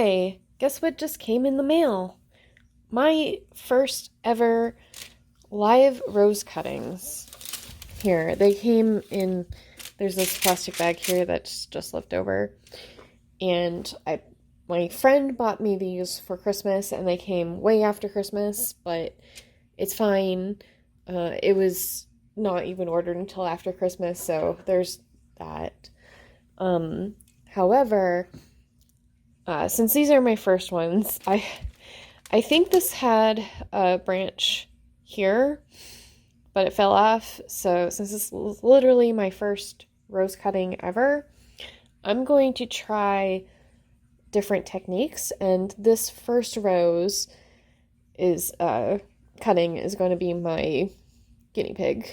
Hi, guess what just came in the mail? My first ever live rose cuttings. Here, they came in, there's this plastic bag here that's just left over. And my friend bought me these for Christmas and they came way after Christmas, but it's fine. It was not even ordered until after Christmas, so there's that. However, since these are my first ones, I think this had a branch here, but it fell off. So since this is literally my first rose cutting ever, I'm going to try different techniques. And this first rose is cutting is going to be my guinea pig.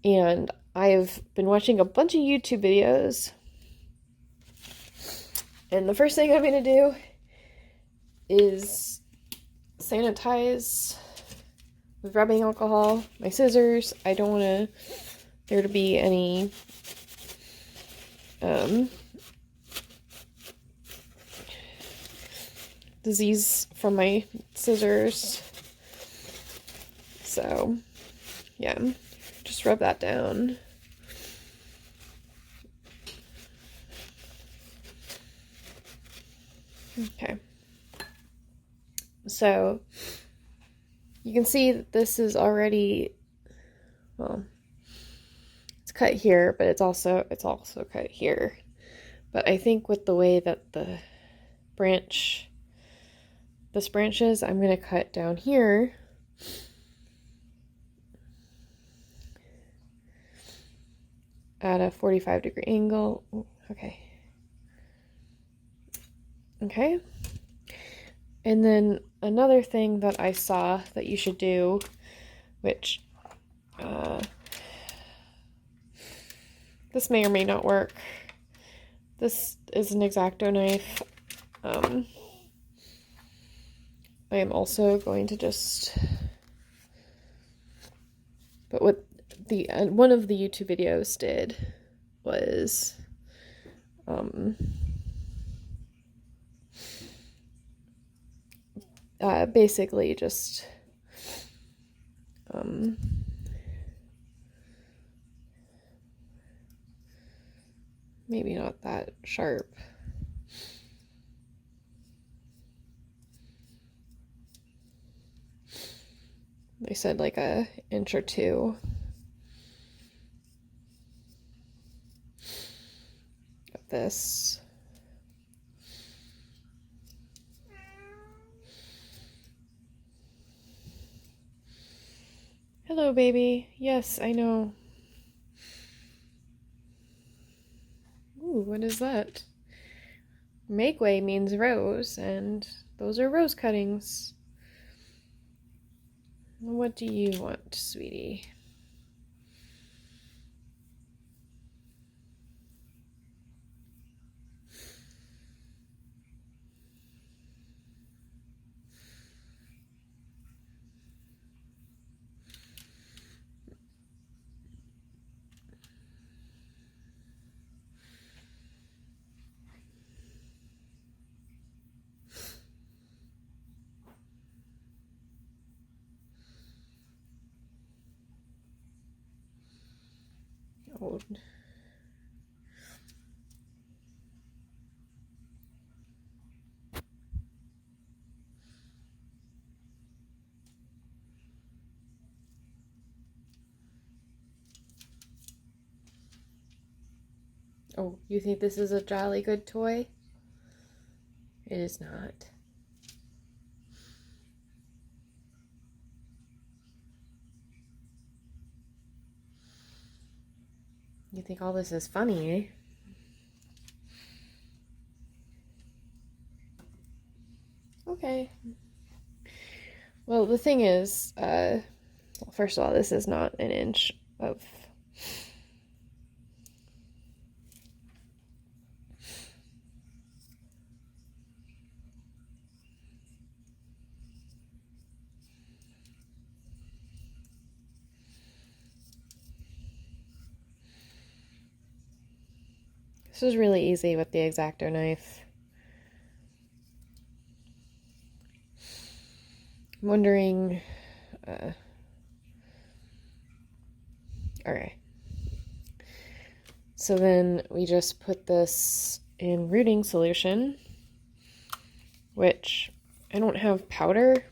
And I've been watching a bunch of YouTube videos. And the first thing I'm going to do is sanitize with rubbing alcohol my scissors. I don't want there to be any disease from my scissors. So, yeah, just rub that down. Okay. So, you can see that this is already, well, it's cut here, but it's also cut here. But I think with the way that this branch is, I'm going to cut down here. At a 45-degree angle. Okay. Okay. And then another thing that I saw that you should do, which this may or may not work. This is an X-Acto knife. I am also going to just, but what one of the YouTube videos did was basically just maybe not that sharp. They said like an inch or two of this. Hello, baby. Yes, I know. Ooh, what is that? Meigui means rose, and those are rose cuttings. What do you want, sweetie? Oh. Oh, you think this is a jolly good toy? It is not. You think all this is funny, eh? Okay. Well, the thing is, well, first of all, this is not an inch of... This is really easy with the X-Acto knife. I'm wondering, okay. So then we just put this in rooting solution, which I don't have powder,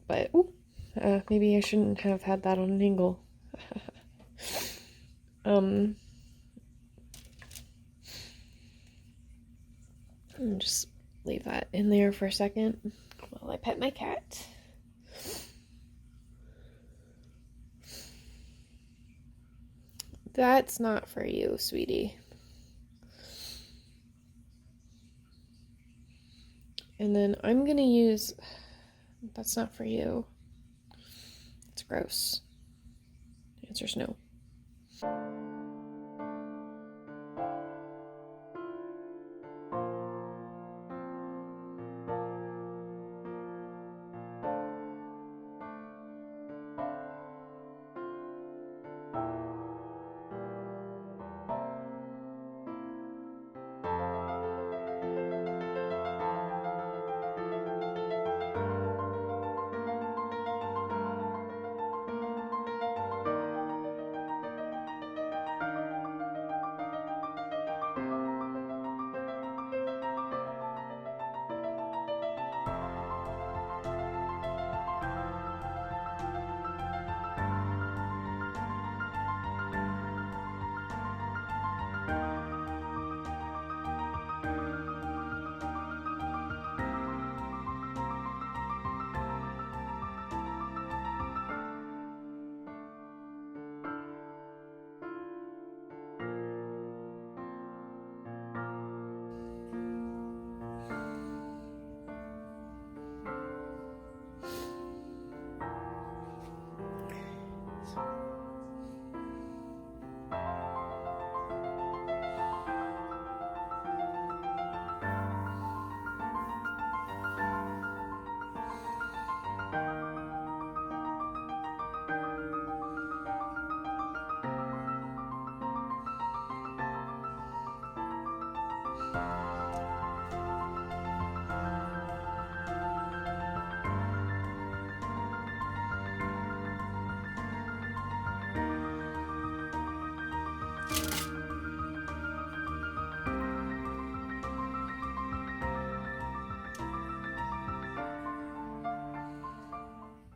but maybe I shouldn't have had that on an angle. And just leave that in there for a second while I pet my cat. That's not for you, sweetie. And then I'm gonna use, that's not for you. It's gross. The answer's no.